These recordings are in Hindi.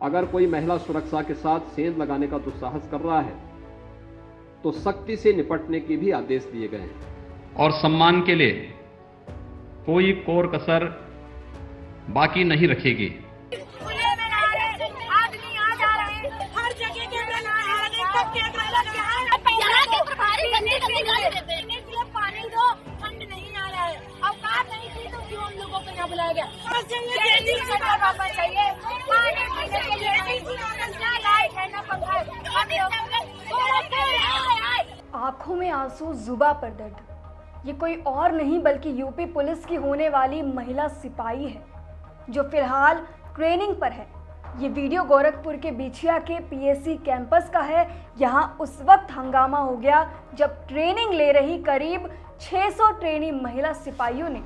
अगर कोई महिला सुरक्षा के साथ सेंध लगाने का दुस्साहस कर रहा है तो सख्ती से निपटने के भी आदेश दिए गए हैं और सम्मान के लिए कोई कोर कसर बाकी नहीं रखेगी। आंखों में आंसू, जुबां पर दर्द। ये कोई और नहीं बल्कि यूपी पुलिस की होने वाली महिला सिपाही है जो फिलहाल ट्रेनिंग पर है। ये वीडियो गोरखपुर के बिछिया के पीएसी कैंपस का है। यहाँ उस वक्त हंगामा हो गया जब ट्रेनिंग ले रही करीब 600 ट्रेनी महिला सिपाहियों ने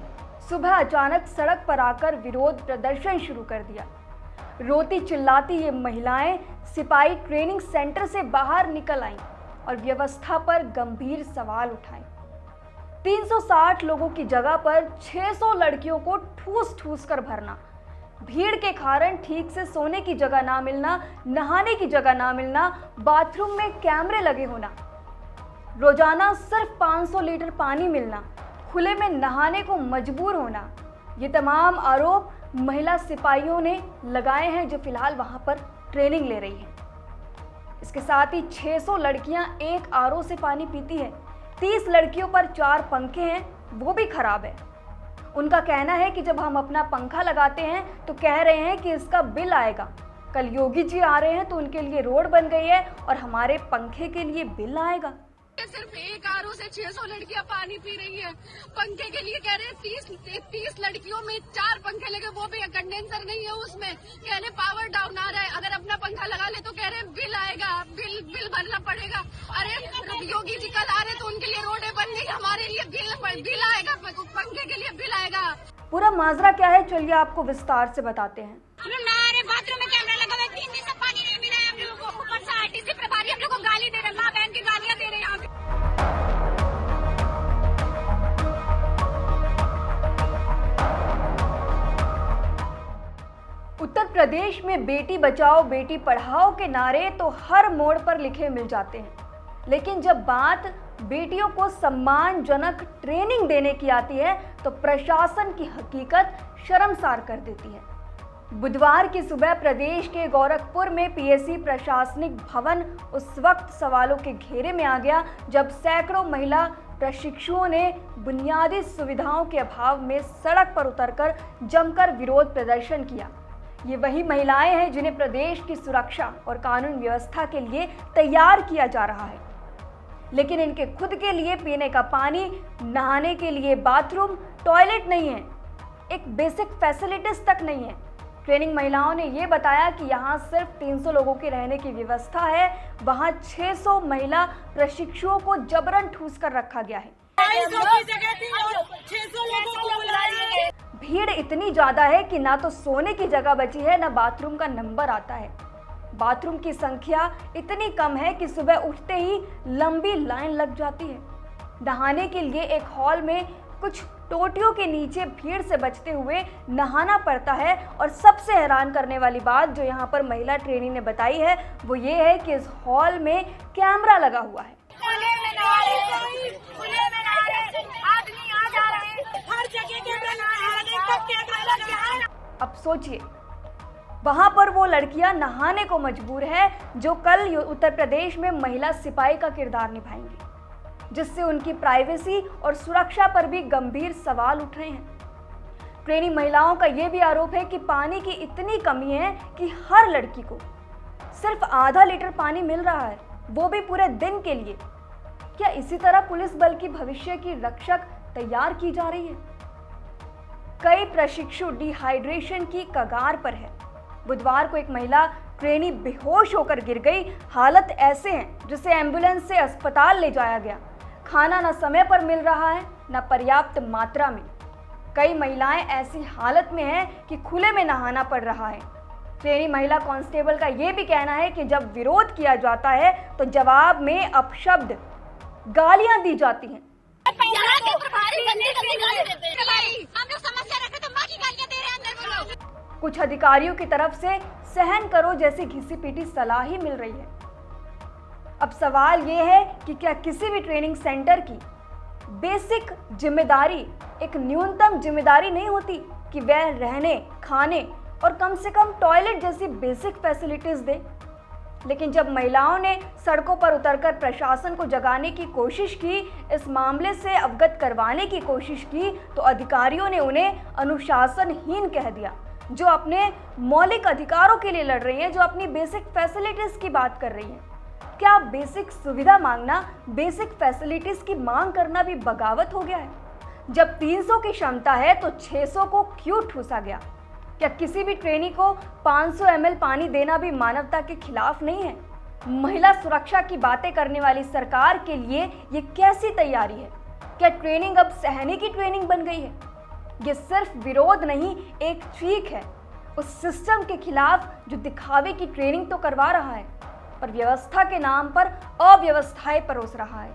सुबह अचानक सड़क पर आकर विरोध प्रदर्शन शुरू कर दिया। रोती चिल्लाती ये महिलाएं सिपाही ट्रेनिंग सेंटर से बाहर निकल आईं और व्यवस्था पर गंभीर सवाल उठाए। 360 लोगों की जगह पर 600 लड़कियों को ठूस ठूस कर भरना, भीड़ के कारण ठीक से सोने की जगह ना मिलना, नहाने की जगह ना मिलना, बाथरूम में कैमरे लगे होना, रोजाना सिर्फ 500 लीटर पानी मिलना, खुले में नहाने को मजबूर होना, ये तमाम आरोप महिला सिपाहियों ने लगाए हैं जो फिलहाल वहां पर ट्रेनिंग ले रही हैं। इसके साथ ही 600 लड़कियां एक आरओ से पानी पीती हैं। 30 लड़कियों पर 4 पंखे हैं, वो भी खराब है। उनका कहना है कि जब हम अपना पंखा लगाते हैं तो कह रहे हैं कि इसका बिल आएगा। कल योगी जी आ रहे हैं तो उनके लिए रोड बन गई है और हमारे पंखे के लिए बिल आएगा। सिर्फ एक आरओ से 600 लड़कियां पानी पी रही हैं। पंखे के लिए कह रहे हैं 30 लड़कियों में 4 पंखे लगे, वो भी कंडेंसर नहीं है उसमें। कह रहे पावर डाउन आ रहा है, अगर अपना पंखा लगा ले तो कह रहे बिल आएगा, बिल भरना पड़ेगा। अरे योगी जी कल आ रहे तो उनके लिए रोडें बन गई, हमारे लिए बिल आएगा, पंखे के लिए बिल आएगा। पूरा माजरा क्या है चलिए आपको विस्तार से बताते हैं। बाथरूम में कैमरा लगा हुआ है, 3 दिन से पानी नहीं मिला है हम लोगों को। ऊपर से आरटीसी प्रभारी हम लोग को गाली दे रहे, माँ बहन की गालियां दे रहे हैं। उत्तर प्रदेश में बेटी बचाओ बेटी पढ़ाओ के नारे तो हर मोड़ पर लिखे मिल जाते हैं, लेकिन जब बात बेटियों को सम्मानजनक ट्रेनिंग देने की आती है तो प्रशासन की हकीकत शर्मसार कर देती है। बुधवार की सुबह प्रदेश के गोरखपुर में पीएसी प्रशासनिक भवन उस वक्त सवालों के घेरे में आ गया जब सैकड़ों महिला प्रशिक्षुओं ने बुनियादी सुविधाओं के अभाव में सड़क पर उतरकर जमकर विरोध प्रदर्शन किया। ये वही महिलाएं हैं जिन्हें प्रदेश की सुरक्षा और कानून व्यवस्था के लिए तैयार किया जा रहा है, लेकिन इनके खुद के लिए पीने का पानी, नहाने के लिए बाथरूम, टॉयलेट नहीं है, एक बेसिक फैसिलिटीज तक नहीं है। ट्रेनिंग महिलाओं ने ये बताया कि यहाँ सिर्फ 300 लोगों के रहने की व्यवस्था है, वहाँ 600 महिला प्रशिक्षुओं को जबरन ठूस कर रखा गया है। भीड़ इतनी ज्यादा है कि ना तो सोने की जगह बची है, ना बाथरूम का नंबर आता है। बाथरूम की संख्या इतनी कम है कि सुबह उठते ही लंबी लाइन लग जाती है। नहाने के लिए एक हॉल में कुछ टोटियों के नीचे भीड़ से बचते हुए नहाना पड़ता है। और सबसे हैरान करने वाली बात जो यहाँ पर महिला ट्रेनी ने बताई है वो ये है कि इस हॉल में कैमरा लगा हुआ है। अब सोचिए, वहां पर वो लड़कियां नहाने को मजबूर है जो कल उत्तर प्रदेश में महिला सिपाही का किरदार निभाएंगी, जिससे उनकी प्राइवेसी और सुरक्षा पर भी गंभीर सवाल उठ रहे हैं। ट्रेनी महिलाओं का यह भी आरोप है कि पानी की इतनी कमी है कि हर लड़की को सिर्फ आधा लीटर पानी मिल रहा है, वो भी पूरे दिन के लिए। क्या इसी तरह पुलिस बल की भविष्य की रक्षक तैयार की जा रही है? कई प्रशिक्षु डिहाइड्रेशन की कगार पर है। बुधवार को एक महिला ट्रेनी बेहोश होकर गिर गई। हालत ऐसे है जिसे एम्बुलेंस से अस्पताल ले जाया गया। खाना न समय पर मिल रहा है न पर्याप्त मात्रा में। कई महिलाएं ऐसी हालत में हैं कि खुले में नहाना पड़ रहा है। ट्रेनी महिला कांस्टेबल का यह भी कहना है कि जब विरोध किया जाता है तो जवाब में अपशब्द गालियां दी जाती हैं। कुछ अधिकारियों की तरफ से सहन करो जैसी घिसी पीटी सलाह ही मिल रही है। अब सवाल ये है कि क्या किसी भी ट्रेनिंग सेंटर की बेसिक जिम्मेदारी एक न्यूनतम जिम्मेदारी नहीं होती कि वह रहने, खाने और कम से कम टॉयलेट जैसी बेसिक फैसिलिटीज दे। लेकिन जब महिलाओं ने सड़कों पर उतरकर प्रशासन को जगाने की कोशिश की, इस मामले से अवगत करवाने की कोशिश की, तो अधिकारियों ने उन्हें अनुशासनहीन कह दिया, जो अपने मौलिक अधिकारों के लिए लड़ रही हैं, जो अपनी बेसिक फैसिलिटीज की बात कर रही हैं। क्या बेसिक सुविधा मांगना, बेसिक फैसिलिटीज की मांग करना भी बगावत हो गया है? जब 300 की क्षमता है तो 600 को क्यों ठूसा गया? क्या किसी भी ट्रेनी को 500 ml पानी देना भी मानवता के खिलाफ नहीं है? महिला सुरक्षा की बातें करने वाली सरकार के लिए ये कैसी तैयारी है? क्या ट्रेनिंग अब सहने की ट्रेनिंग बन गई है? ये सिर्फ विरोध नहीं, एक चीख है उस सिस्टम के खिलाफ जो दिखावे की ट्रेनिंग तो करवा रहा है, पर व्यवस्था के नाम पर अव्यवस्थाएं परोस रहा है।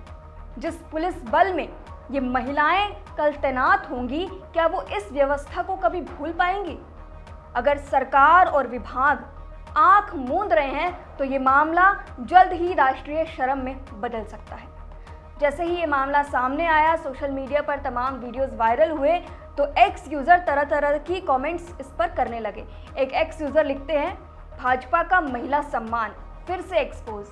जिस पुलिस बल में ये महिलाएं कल तैनात होंगी, क्या वो इस व्यवस्था को कभी भूल पाएंगी? अगर सरकार और विभाग आंख मूंद रहे हैं तो ये मामला जल्द ही राष्ट्रीय शर्म में बदल सकता है। जैसे ही ये मामला सामने आया, सोशल मीडिया पर तमाम वीडियोस वायरल हुए तो एक्स यूजर तरह तरह की कमेंट्स इस पर करने लगे। एक एक्स यूजर लिखते हैं, भाजपा का महिला सम्मान फिर से एक्सपोज।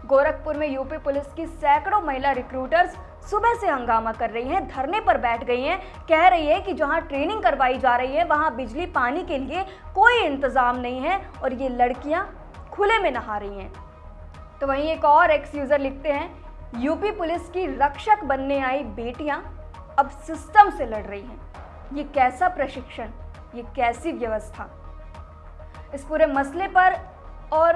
गोरखपुर में यूपी पुलिस की सैकड़ों महिला रिक्रूटर्स सुबह से हंगामा कर रही हैं, धरने पर बैठ गई हैं, कह रही है कि जहां ट्रेनिंग करवाई जा रही है वहां बिजली पानी के लिए कोई इंतजाम नहीं है और ये लड़कियां खुले में नहा रही हैं। तो वहीं एक और एक्स यूजर लिखते हैं, यूपी पुलिस की रक्षक बनने आई बेटियां अब सिस्टम से लड़ रही हैं। ये कैसा प्रशिक्षण, ये कैसी व्यवस्था? इस पूरे मसले पर और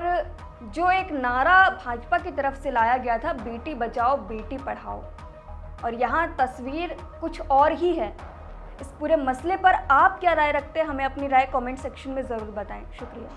जो एक नारा भाजपा की तरफ से लाया गया था, बेटी बचाओ बेटी पढ़ाओ, और यहाँ तस्वीर कुछ और ही है। इस पूरे मसले पर आप क्या राय रखते हैं? हमें अपनी राय कमेंट सेक्शन में ज़रूर बताएं। शुक्रिया।